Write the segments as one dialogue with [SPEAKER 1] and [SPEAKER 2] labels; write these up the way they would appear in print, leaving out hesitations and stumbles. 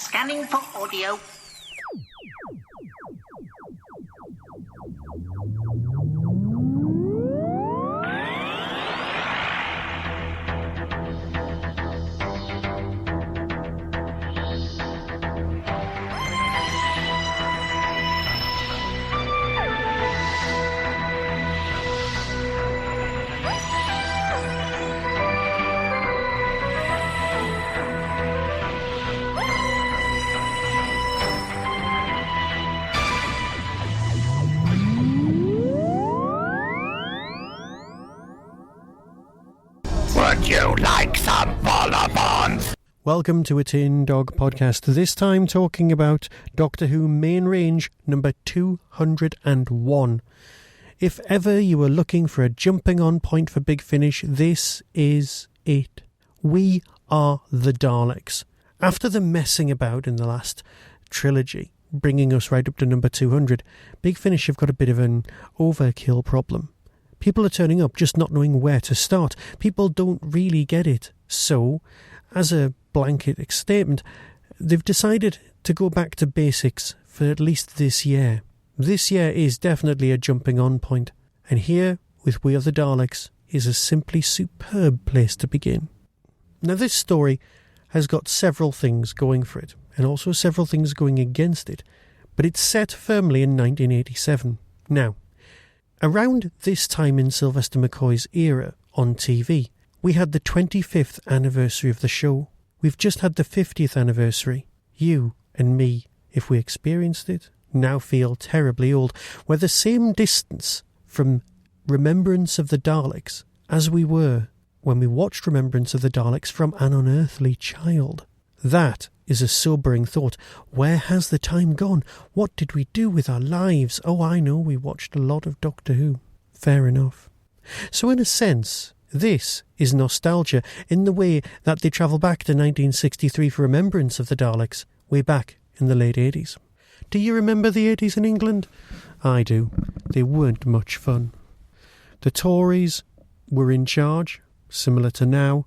[SPEAKER 1] Scanning for audio.
[SPEAKER 2] Would you like some bonbons?
[SPEAKER 3] Welcome to a Tin Dog podcast, this time talking about Doctor Who Main Range number 201. If ever you were looking for a jumping on point for Big Finish, this is it. We are the Daleks. After the messing about in the last trilogy, bringing us right up to number 200, Big Finish have got a bit of an overkill problem. People are turning up just not knowing where to start. People don't really get it. So, as a blanket statement, they've decided to go back to basics for at least this year. This year is definitely a jumping on point. And here, with We Are the Daleks, is a simply superb place to begin. Now, this story has got several things going for it, and also several things going against it, but it's set firmly in 1987. Now, around this time in Sylvester McCoy's era on TV, we had the 25th anniversary of the show. We've just had the 50th anniversary. You and me, if we experienced it, now feel terribly old. We're the same distance from Remembrance of the Daleks as we were when we watched Remembrance of the Daleks from An Unearthly Child. That is a sobering thought. Where has the time gone? What did we do with our lives? Oh, I know, we watched a lot of Doctor Who. Fair enough. So in a sense, this is nostalgia in the way that they travel back to 1963 for Remembrance of the Daleks, way back in the late 80s. Do you remember the 80s in England? I do. They weren't much fun. The Tories were in charge, similar to now.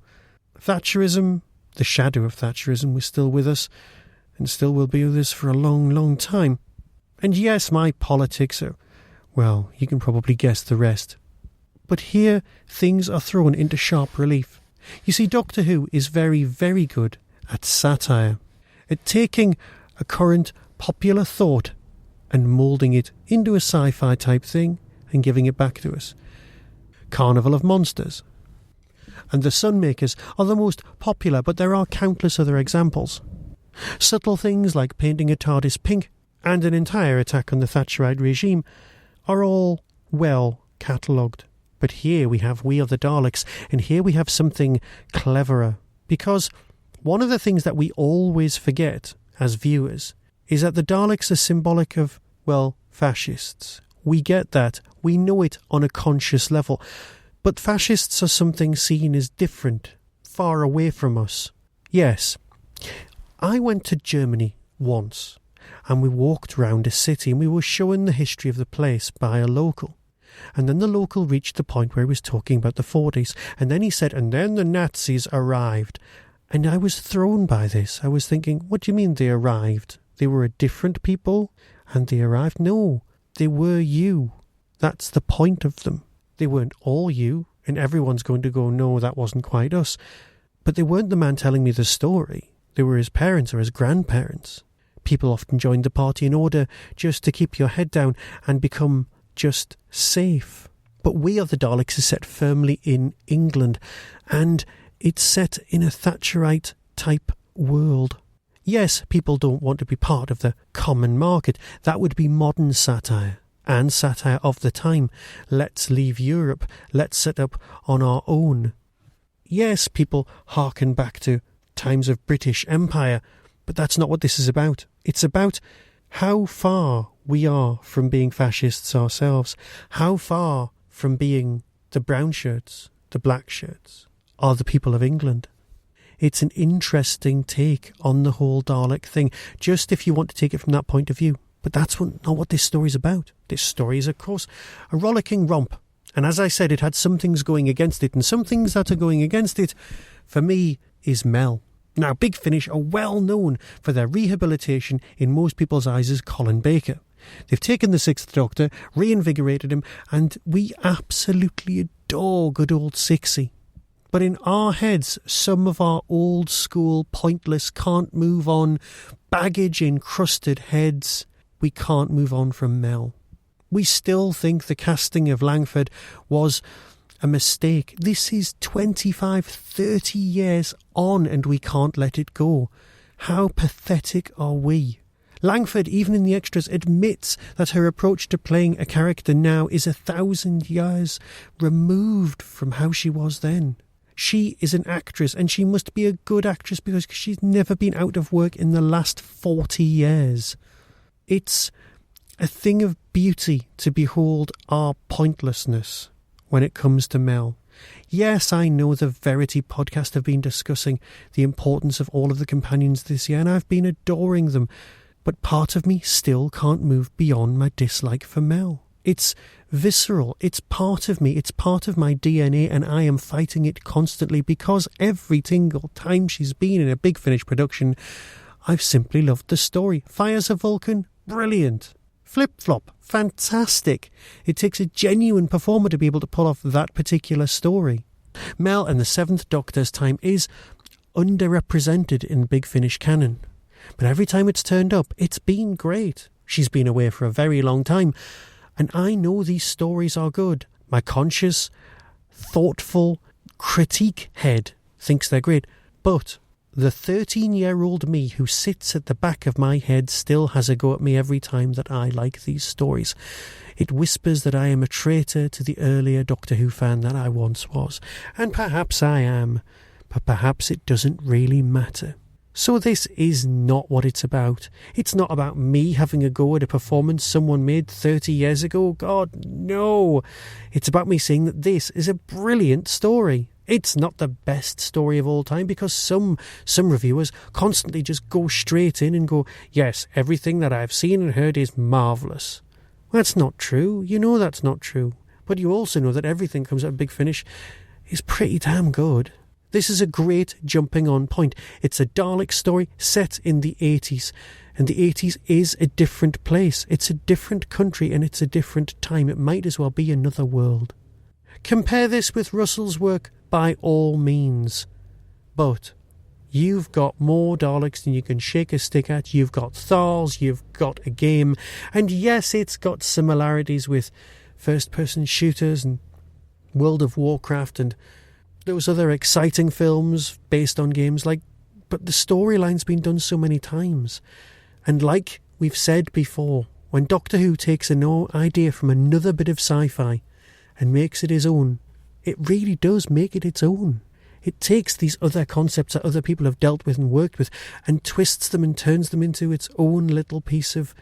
[SPEAKER 3] Thatcherism, the shadow of Thatcherism, was still with us, and still will be with us for a long, long time. And yes, my politics are, well, you can probably guess the rest. But here, things are thrown into sharp relief. You see, Doctor Who is very, very good at satire, at taking a current popular thought and moulding it into a sci-fi type thing and giving it back to us. Carnival of Monsters and The Sunmakers are the most popular, but there are countless other examples. Subtle things like painting a TARDIS pink and an entire attack on the Thatcherite regime are all well catalogued. But here we have We Are the Daleks, and here we have something cleverer. Because one of the things that we always forget as viewers is that the Daleks are symbolic of, well, fascists. We get that. We know it on a conscious level. But fascists are something seen as different, far away from us. Yes, I went to Germany once, and we walked round a city, and we were shown the history of the place by a local. And then the local reached the point where he was talking about the 40s, and then he said, and then the Nazis arrived. And I was thrown by this. I was thinking, what do you mean they arrived? They were a different people, and they arrived? No, they were you. That's the point of them. They weren't all you, and everyone's going to go, no, that wasn't quite us. But they weren't the man telling me the story. They were his parents or his grandparents. People often joined the party in order just to keep your head down and become just safe. But We Are the Daleks is set firmly in England, and it's set in a Thatcherite type world. Yes, people don't want to be part of the common market. That would be modern satire. And satire of the time. Let's leave Europe. Let's set up on our own. Yes, people hearken back to times of British Empire, but that's not what this is about. It's about how far we are from being fascists ourselves. How far from being the brown shirts, the black shirts, are the people of England. It's an interesting take on the whole Dalek thing, just if you want to take it from that point of view. But that's not what this story's about. This story is, of course, a rollicking romp. And as I said, it had some things going against it, and some things that are going against it, for me, is Mel. Now, Big Finish are well known for their rehabilitation in most people's eyes as Colin Baker. They've taken the Sixth Doctor, reinvigorated him, and we absolutely adore good old Sixie. But in our heads, some of our old school, pointless, can't move on, baggage-encrusted heads, we can't move on from Mel. We still think the casting of Langford was a mistake. This is 25, 30 years on and we can't let it go. How pathetic are we? Langford, even in the extras, admits that her approach to playing a character now is 1,000 years removed from how she was then. She is an actress and she must be a good actress because she's never been out of work in the last 40 years. It's a thing of beauty to behold our pointlessness when it comes to Mel. Yes, I know the Verity podcast have been discussing the importance of all of the companions this year and I've been adoring them, but part of me still can't move beyond my dislike for Mel. It's visceral, it's part of me, it's part of my DNA and I am fighting it constantly because every single time she's been in a Big Finish production, I've simply loved the story. Fires of Vulcan, brilliant. Flip-Flop, fantastic. It takes a genuine performer to be able to pull off that particular story. Mel and the Seventh Doctor's time is underrepresented in Big Finish canon. But every time it's turned up, it's been great. She's been away for a very long time. And I know these stories are good. My conscious, thoughtful, critique head thinks they're great. But the 13-year-old me who sits at the back of my head still has a go at me every time that I like these stories. It whispers that I am a traitor to the earlier Doctor Who fan that I once was. And perhaps I am. But perhaps it doesn't really matter. So this is not what it's about. It's not about me having a go at a performance someone made 30 years ago. God, no. It's about me saying that this is a brilliant story. It's not the best story of all time because some reviewers constantly just go straight in and go, yes, everything that I've seen and heard is marvellous. That's not true. You know that's not true. But you also know that everything comes out of Big Finish is pretty damn good. This is a great jumping on point. It's a Dalek story set in the 80s. And the 80s is a different place. It's a different country and it's a different time. It might as well be another world. Compare this with Russell's work by all means. But you've got more Daleks than you can shake a stick at. You've got Thals, you've got a game. And yes, it's got similarities with first-person shooters and World of Warcraft and those other exciting films based on games, but the storyline's been done so many times. And like we've said before, when Doctor Who takes an idea from another bit of sci-fi and makes it his own, it really does make it its own. It takes these other concepts that other people have dealt with and worked with and twists them and turns them into its own little piece of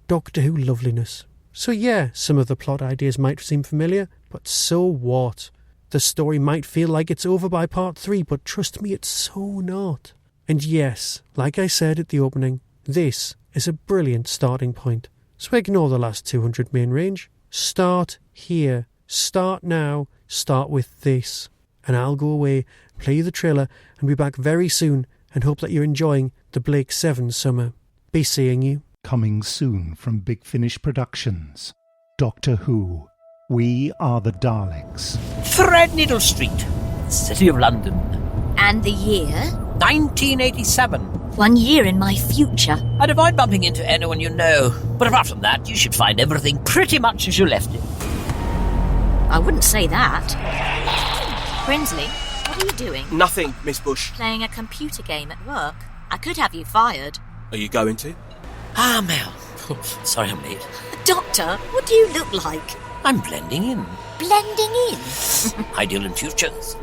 [SPEAKER 3] Doctor Who loveliness. So yeah, some of the plot ideas might seem familiar, but so what? The story might feel like it's over by part 3, but trust me, it's so not. And yes, like I said at the opening, this is a brilliant starting point. So ignore the last 200 main range. Start here. Start now. Start with this. And I'll go away, play the trailer, and be back very soon, and hope that you're enjoying the Blake 7 summer. Be seeing you.
[SPEAKER 1] Coming soon from Big Finish Productions. Doctor Who. We are the Daleks.
[SPEAKER 4] Threadneedle Street, City of London.
[SPEAKER 5] And the year?
[SPEAKER 4] 1987.
[SPEAKER 5] 1 year in my future.
[SPEAKER 4] I'd avoid bumping into anyone you know, but apart from that, you should find everything pretty much as you left it.
[SPEAKER 5] I wouldn't say that. Brinsley, what are you doing?
[SPEAKER 6] Nothing, Miss Bush.
[SPEAKER 5] Playing a computer game at work. I could have you fired.
[SPEAKER 6] Are you going to?
[SPEAKER 4] Ah, Mel. Sorry I'm late.
[SPEAKER 5] Doctor, what do you look like?
[SPEAKER 4] I'm blending in.
[SPEAKER 5] Blending in?
[SPEAKER 4] Ideal in futures.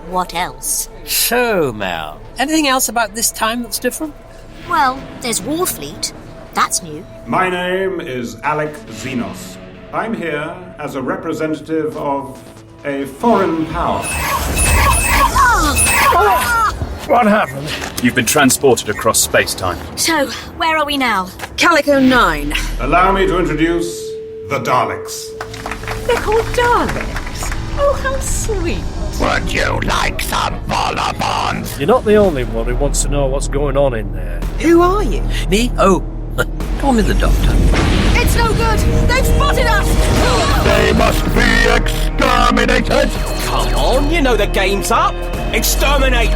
[SPEAKER 5] What else?
[SPEAKER 4] So, Mel, anything else about this time that's different?
[SPEAKER 5] Well, there's Warfleet. That's new.
[SPEAKER 7] My name is Alek Zenos. I'm here as a representative of a foreign power.
[SPEAKER 8] What happened? You've been transported across space-time.
[SPEAKER 5] So, where are we now?
[SPEAKER 9] Calico 9.
[SPEAKER 7] Allow me to introduce the Daleks.
[SPEAKER 9] They're called Daleks. Oh, how sweet.
[SPEAKER 2] Would you like some vagabonds!
[SPEAKER 9] You're not the only one who wants to know what's going on in there.
[SPEAKER 10] Who are you?
[SPEAKER 4] Me? Oh, call me the Doctor.
[SPEAKER 10] It's no good! They've spotted us!
[SPEAKER 2] They must be exterminated!
[SPEAKER 6] Come on, you know the game's up. Exterminate!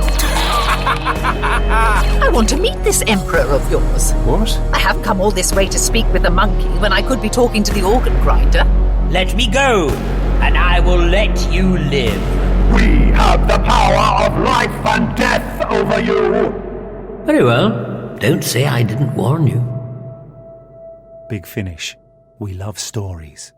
[SPEAKER 10] I want to meet this emperor of yours.
[SPEAKER 9] What?
[SPEAKER 10] I have come all this way to speak with a monkey when I could be talking to the organ grinder.
[SPEAKER 4] Let me go, and I will let you live.
[SPEAKER 2] We have the power of life and death over you!
[SPEAKER 4] Very well. Don't say I didn't warn you.
[SPEAKER 1] Big Finish. We love stories.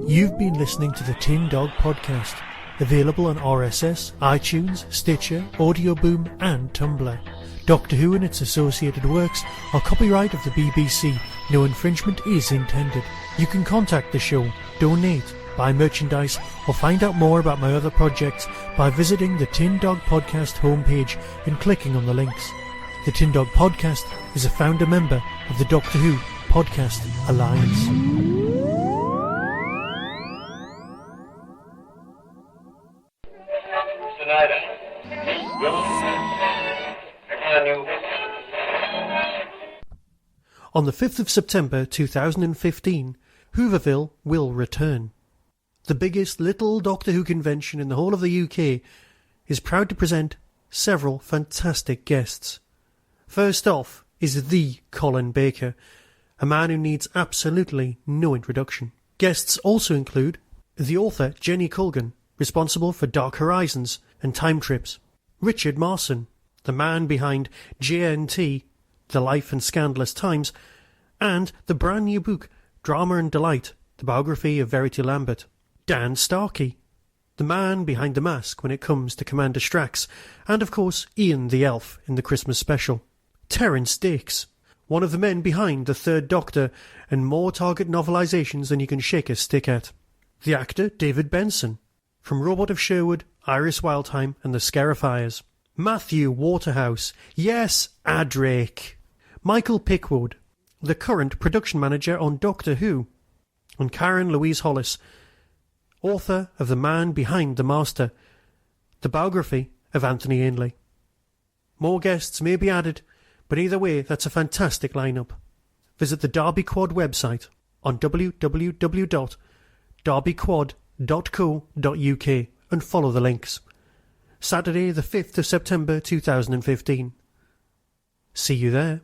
[SPEAKER 3] You've been listening to the Tin Dog Podcast, available on RSS, iTunes, Stitcher, Audio Boom and Tumblr. Doctor Who and its associated works are copyright of the BBC. No infringement is intended. You can contact the show, donate, buy merchandise or find out more about my other projects by visiting the Tin Dog Podcast homepage and clicking on the links. The Tin Dog Podcast is a founder member of the Doctor Who Podcast Alliance. On the 5th of September 2015, Hooverville will return. The biggest little Doctor Who convention in the whole of the UK is proud to present several fantastic guests. First off is the Colin Baker, a man who needs absolutely no introduction. Guests also include the author Jenny Colgan, responsible for Dark Horizons and Time Trips, Richard Marson, the man behind JNT, The Life and Scandalous Times, and the brand new book Drama and Delight, the biography of Verity Lambert, Dan Starkey, the man behind the mask when it comes to Commander Strax, and of course Ian the Elf in the Christmas special, Terence Dix, one of the men behind the Third Doctor and more Target novelisations than you can shake a stick at, the actor David Benson, from Robot of Sherwood, Iris Wildtime and the Scarifiers, Matthew Waterhouse, yes, Adrake, Michael Pickwood, the current production manager on Doctor Who, and Karen Louise Hollis, author of The Man Behind the Master, the biography of Anthony Ainley. More guests may be added, but either way, that's a fantastic lineup. Visit the Derby Quad website on www.derbyquad.co.uk and follow the links. Saturday the 5th of September 2015. See you there.